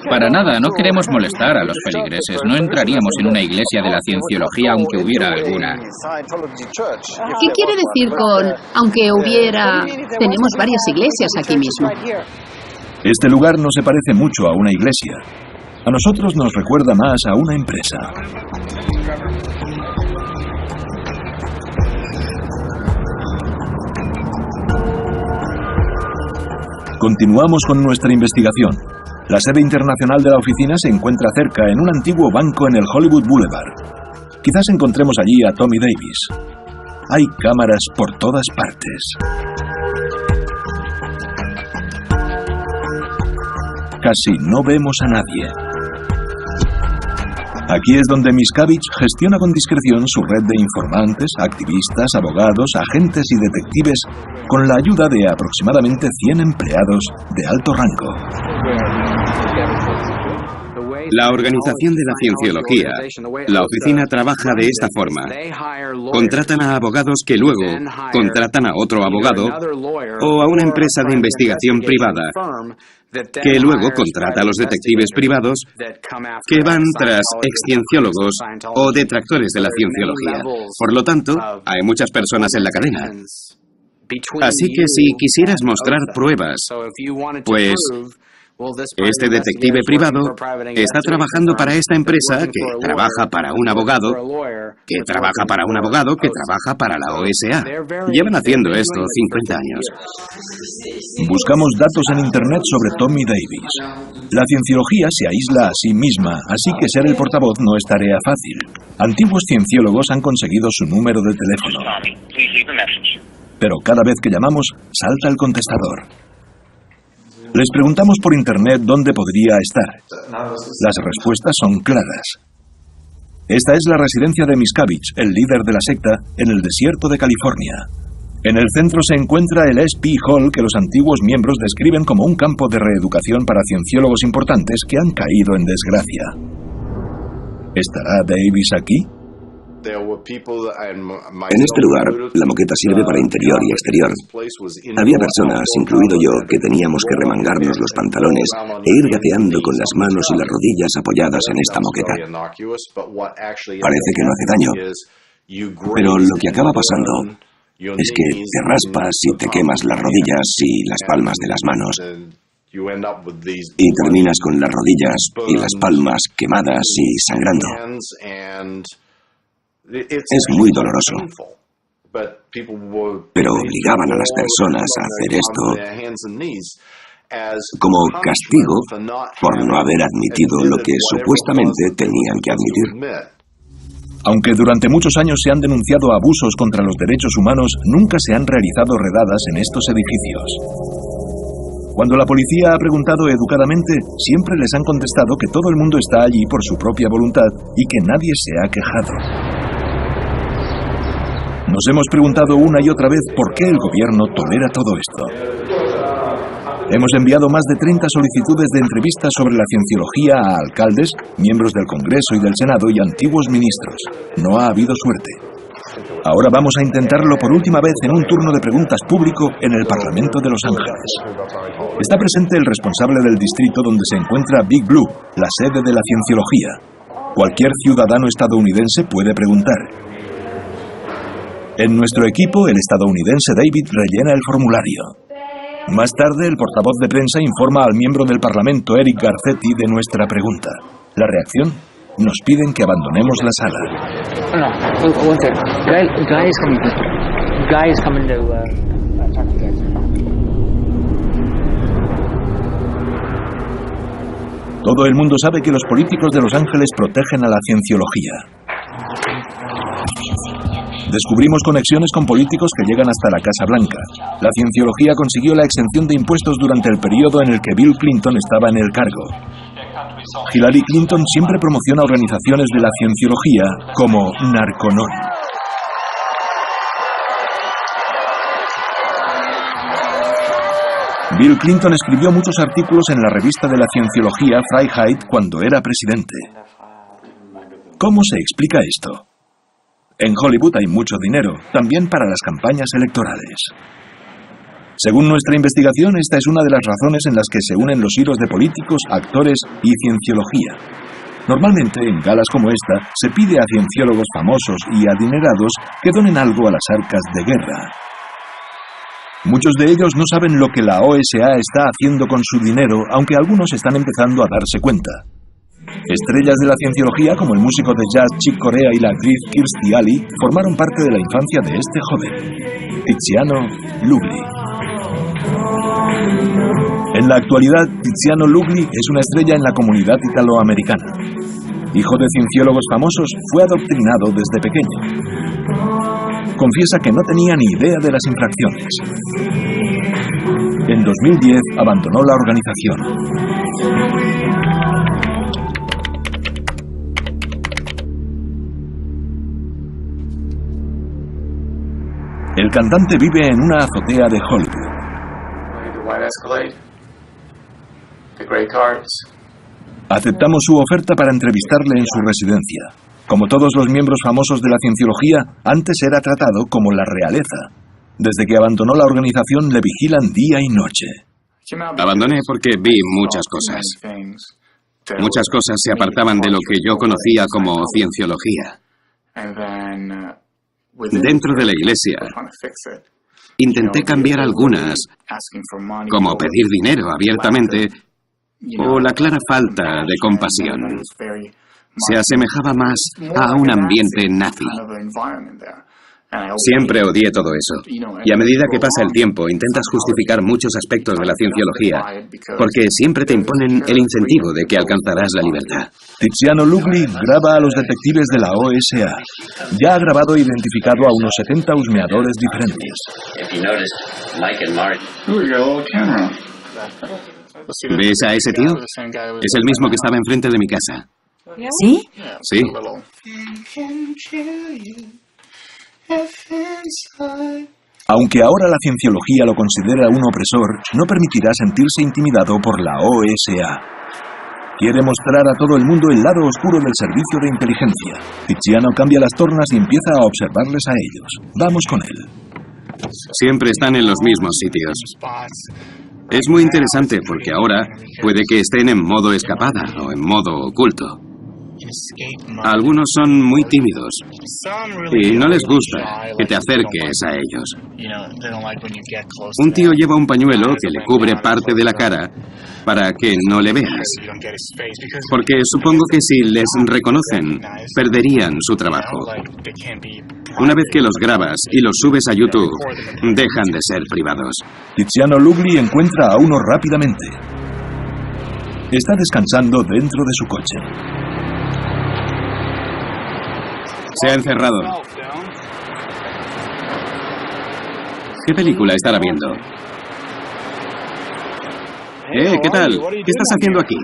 Para nada, no queremos molestar a los feligreses. No entraríamos en una iglesia de la cienciología aunque hubiera alguna. ¿Qué quiere decir con aunque hubiera? Tenemos varias iglesias aquí mismo. Este lugar no se parece mucho a una iglesia. A nosotros nos recuerda más a una empresa. Continuamos con nuestra investigación. La sede internacional de la oficina se encuentra cerca, en un antiguo banco en el Hollywood Boulevard. Quizás encontremos allí a Tommy Davis. Hay cámaras por todas partes. Casi no vemos a nadie. Aquí es donde Miscavige gestiona con discreción su red de informantes, activistas, abogados, agentes y detectives con la ayuda de aproximadamente 100 empleados de alto rango. La organización de la cienciología, la oficina trabaja de esta forma. Contratan a abogados que luego contratan a otro abogado o a una empresa de investigación privada que luego contrata a los detectives privados que van tras excienciólogos o detractores de la cienciología. Por lo tanto, hay muchas personas en la cadena. Así que si quisieras mostrar pruebas, pues este detective privado está trabajando para esta empresa que trabaja para un abogado, que trabaja para un abogado, que trabaja para la OSA. Llevan haciendo esto 50 años. Buscamos datos en Internet sobre Tommy Davis. La cienciología se aísla a sí misma, así que ser el portavoz no es tarea fácil. Antiguos cienciólogos han conseguido su número de teléfono. Pero cada vez que llamamos, salta el contestador. Les preguntamos por Internet dónde podría estar. Las respuestas son claras. Esta es la residencia de Miscavige, el líder de la secta, en el desierto de California. En el centro se encuentra el SP Hall, que los antiguos miembros describen como un campo de reeducación para cienciólogos importantes que han caído en desgracia. ¿Estará Davis aquí? En este lugar, la moqueta sirve para interior y exterior. Había personas, incluido yo, que teníamos que remangarnos los pantalones e ir gateando con las manos y las rodillas apoyadas en esta moqueta. Parece que no hace daño, pero lo que acaba pasando es que te raspas y te quemas las rodillas y las palmas de las manos. Y terminas con las rodillas y las palmas quemadas y sangrando. Es muy doloroso. Pero obligaban a las personas a hacer esto como castigo por no haber admitido lo que supuestamente tenían que admitir. Aunque durante muchos años se han denunciado abusos contra los derechos humanos, nunca se han realizado redadas en estos edificios. Cuando la policía ha preguntado educadamente, siempre les han contestado que todo el mundo está allí por su propia voluntad y que nadie se ha quejado. Nos hemos preguntado una y otra vez por qué el gobierno tolera todo esto. Hemos enviado más de 30 solicitudes de entrevistas sobre la cienciología a alcaldes, miembros del Congreso y del Senado y antiguos ministros. No ha habido suerte. Ahora vamos a intentarlo por última vez en un turno de preguntas público en el Parlamento de Los Ángeles. Está presente el responsable del distrito donde se encuentra Big Blue, la sede de la cienciología. Cualquier ciudadano estadounidense puede preguntar. En nuestro equipo, el estadounidense David rellena el formulario. Más tarde, el portavoz de prensa informa al miembro del Parlamento, Eric Garcetti, de nuestra pregunta. La reacción: nos piden que abandonemos la sala. Todo el mundo sabe que los políticos de Los Ángeles protegen a la cienciología. Descubrimos conexiones con políticos que llegan hasta la Casa Blanca. La cienciología consiguió la exención de impuestos durante el periodo en el que Bill Clinton estaba en el cargo. Hillary Clinton siempre promociona organizaciones de la cienciología como Narconon. Bill Clinton escribió muchos artículos en la revista de la cienciología Freiheit cuando era presidente. ¿Cómo se explica esto? En Hollywood hay mucho dinero, también para las campañas electorales. Según nuestra investigación, esta es una de las razones en las que se unen los hilos de políticos, actores y cienciología. Normalmente, en galas como esta, se pide a cienciólogos famosos y adinerados que donen algo a las arcas de guerra. Muchos de ellos no saben lo que la OSA está haciendo con su dinero, aunque algunos están empezando a darse cuenta. Estrellas de la cienciología como el músico de jazz Chick Corea y la actriz Kirstie Alley formaron parte de la infancia de este joven, Tiziano Lugli. En la actualidad, Tiziano Lugli es una estrella en la comunidad italoamericana. Hijo de cienciólogos famosos, fue adoctrinado desde pequeño. Confiesa que no tenía ni idea de las infracciones. En 2010 abandonó la organización. El cantante vive en una azotea de Hollywood. Aceptamos su oferta para entrevistarle en su residencia. Como todos los miembros famosos de la cienciología, antes era tratado como la realeza. Desde que abandonó la organización le vigilan día y noche. Abandoné porque vi muchas cosas. Muchas cosas se apartaban de lo que yo conocía como cienciología. Dentro de la iglesia, intenté cambiar algunas, como pedir dinero abiertamente o la clara falta de compasión. Se asemejaba más a un ambiente nazi. Siempre odié todo eso. Y a medida que pasa el tiempo, intentas justificar muchos aspectos de la cienciología, porque siempre te imponen el incentivo de que alcanzarás la libertad. Tiziano Lugli graba a los detectives de la OSA. Ya ha grabado e identificado a unos 70 husmeadores diferentes. ¿Ves a ese tío? Es el mismo que estaba enfrente de mi casa. ¿Sí? Sí. Aunque ahora la cienciología lo considera un opresor, no permitirá sentirse intimidado por la OSA. Quiere mostrar a todo el mundo el lado oscuro del servicio de inteligencia. Tiziano cambia las tornas y empieza a observarles a ellos. Vamos con él. Siempre están en los mismos sitios. Es muy interesante porque ahora puede que estén en modo escapada o en modo oculto. Algunos son muy tímidos y no les gusta que te acerques a ellos. Un tío lleva un pañuelo que le cubre parte de la cara para que no le veas, porque supongo que si les reconocen, perderían su trabajo. Una vez que los grabas y los subes a YouTube, dejan de ser privados. Tiziano Lugli encuentra a uno rápidamente. Está descansando dentro de su coche. Se ha encerrado. ¿Qué película estará viendo? ¿Qué tal? ¿Qué estás haciendo aquí?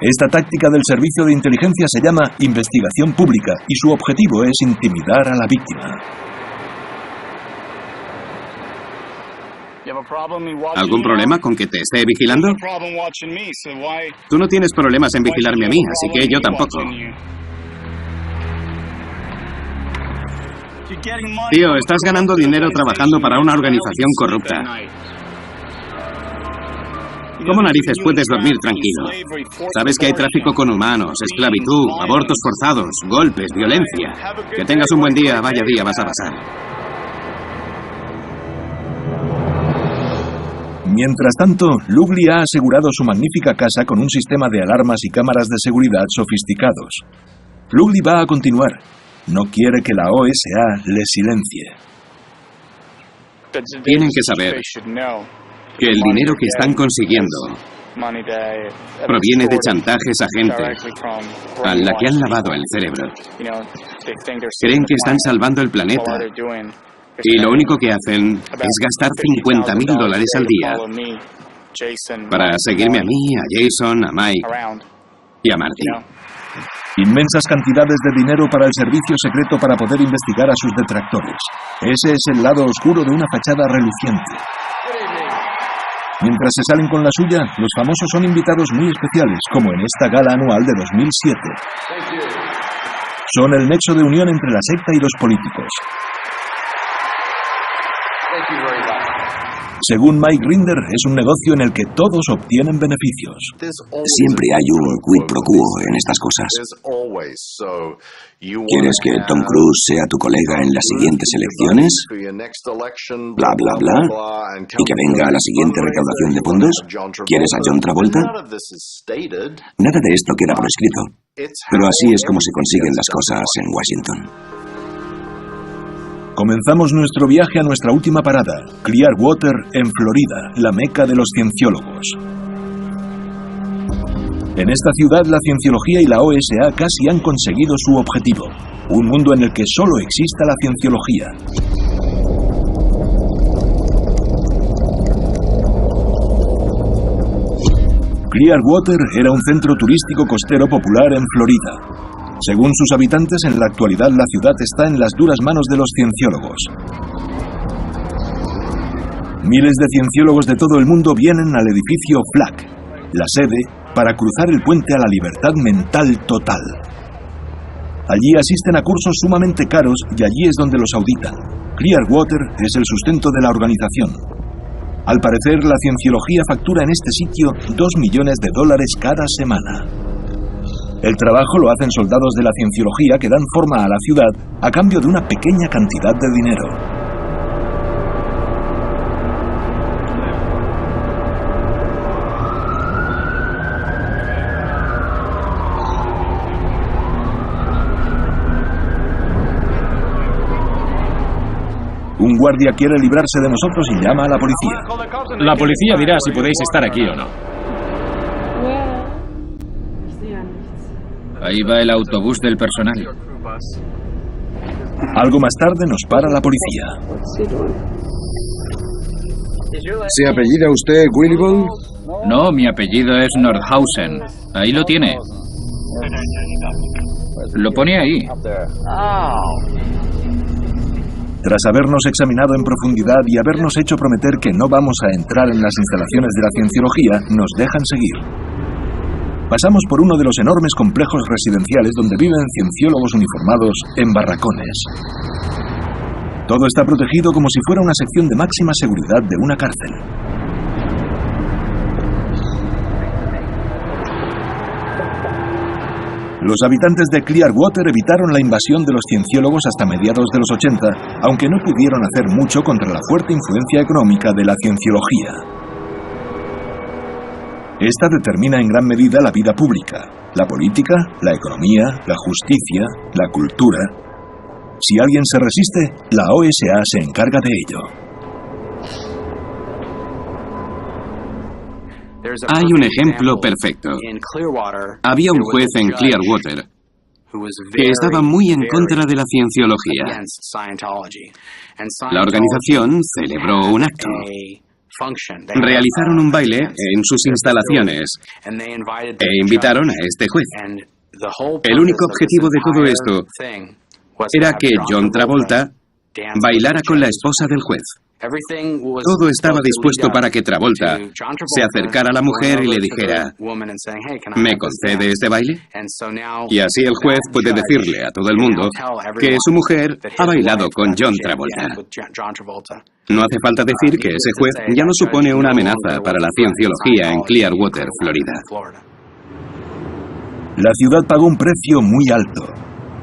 Esta táctica del servicio de inteligencia se llama investigación pública y su objetivo es intimidar a la víctima. ¿Algún problema con que te esté vigilando? Tú no tienes problemas en vigilarme a mí, así que yo tampoco. Tío, estás ganando dinero trabajando para una organización corrupta. ¿Cómo narices puedes dormir tranquilo? Sabes que hay tráfico con humanos, esclavitud, abortos forzados, golpes, violencia. Que tengas un buen día, vaya día vas a pasar. Mientras tanto, Lugli ha asegurado su magnífica casa con un sistema de alarmas y cámaras de seguridad sofisticados. Lugli va a continuar. No quiere que la OSA le silencie. Tienen que saber que el dinero que están consiguiendo proviene de chantajes a gente a la que han lavado el cerebro. Creen que están salvando el planeta y lo único que hacen es gastar $50,000 al día para seguirme a mí, a Jason, a Mike y a Marty. Inmensas cantidades de dinero para el servicio secreto para poder investigar a sus detractores. Ese es el lado oscuro de una fachada reluciente. Mientras se salen con la suya, los famosos son invitados muy especiales, como en esta gala anual de 2007. Son el nexo de unión entre la secta y los políticos. Según Mike Rinder, es un negocio en el que todos obtienen beneficios. Siempre hay un quid pro quo en estas cosas. ¿Quieres que Tom Cruise sea tu colega en las siguientes elecciones? Bla, bla, bla. ¿Y que venga a la siguiente recaudación de fondos? ¿Quieres a John Travolta? Nada de esto queda por escrito. Pero así es como se consiguen las cosas en Washington. Comenzamos nuestro viaje a nuestra última parada, Clearwater, en Florida, la meca de los cienciólogos. En esta ciudad, la cienciología y la OSA casi han conseguido su objetivo, un mundo en el que solo exista la cienciología. Clearwater era un centro turístico costero popular en Florida. Según sus habitantes, en la actualidad la ciudad está en las duras manos de los cienciólogos. Miles de cienciólogos de todo el mundo vienen al edificio FLAC, la sede, para cruzar el puente a la libertad mental total. Allí asisten a cursos sumamente caros y allí es donde los auditan. Clearwater es el sustento de la organización. Al parecer, la cienciología factura en este sitio $2 millones cada semana. El trabajo lo hacen soldados de la cienciología que dan forma a la ciudad a cambio de una pequeña cantidad de dinero. Un guardia quiere librarse de nosotros y llama a la policía. La policía dirá si podéis estar aquí o no. Ahí va el autobús del personal. Algo más tarde nos para la policía. ¿Se apellida usted Willibald? No, mi apellido es Nordhausen. Ahí lo tiene. Lo pone ahí. Tras habernos examinado en profundidad y habernos hecho prometer que no vamos a entrar en las instalaciones de la cienciología, nos dejan seguir. Pasamos por uno de los enormes complejos residenciales donde viven cienciólogos uniformados en barracones. Todo está protegido como si fuera una sección de máxima seguridad de una cárcel. Los habitantes de Clearwater evitaron la invasión de los cienciólogos hasta mediados de los 80, aunque no pudieron hacer mucho contra la fuerte influencia económica de la cienciología. Esta determina en gran medida la vida pública, la política, la economía, la justicia, la cultura. Si alguien se resiste, la OSA se encarga de ello. Hay un ejemplo perfecto. Había un juez en Clearwater que estaba muy en contra de la cienciología. La organización celebró un acto. Realizaron un baile en sus instalaciones e invitaron a este juez. El único objetivo de todo esto era que John Travolta bailara con la esposa del juez. Todo estaba dispuesto para que Travolta se acercara a la mujer y le dijera: ¿me concede este baile? Y así el juez puede decirle a todo el mundo que su mujer ha bailado con John Travolta. No hace falta decir que ese juez ya no supone una amenaza para la cienciología en Clearwater, Florida. La ciudad pagó un precio muy alto.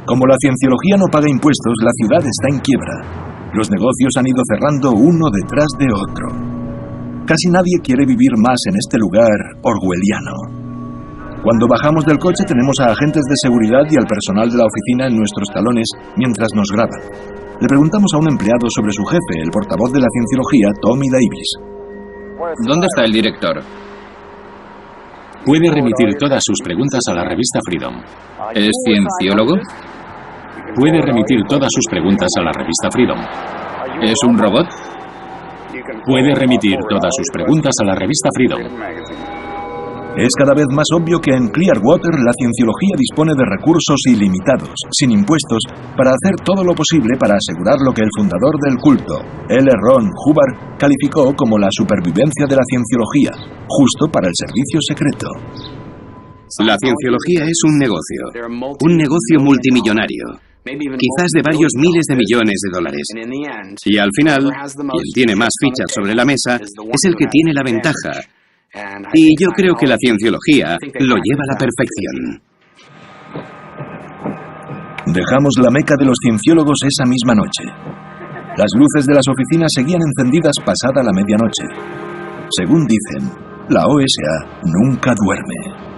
Como la cienciología no paga impuestos, la ciudad está en quiebra. Los negocios han ido cerrando uno detrás de otro. Casi nadie quiere vivir más en este lugar orwelliano. Cuando bajamos del coche tenemos a agentes de seguridad y al personal de la oficina en nuestros talones mientras nos graban. Le preguntamos a un empleado sobre su jefe, el portavoz de la cienciología, Tommy Davis. ¿Dónde está el director? Puede remitir todas sus preguntas a la revista Freedom. ¿Es cienciólogo? Puede remitir todas sus preguntas a la revista Freedom. ¿Es un robot? Puede remitir todas sus preguntas a la revista Freedom. Es cada vez más obvio que en Clearwater la cienciología dispone de recursos ilimitados, sin impuestos, para hacer todo lo posible para asegurar lo que el fundador del culto, L. Ron Hubbard, calificó como la supervivencia de la cienciología, justo para el servicio secreto. La cienciología es un negocio multimillonario, quizás de varios miles de millones de dólares. Y al final, quien tiene más fichas sobre la mesa es el que tiene la ventaja. Y yo creo que la cienciología lo lleva a la perfección. Dejamos la meca de los cienciólogos esa misma noche. Las luces de las oficinas seguían encendidas pasada la medianoche. Según dicen, la OSA nunca duerme.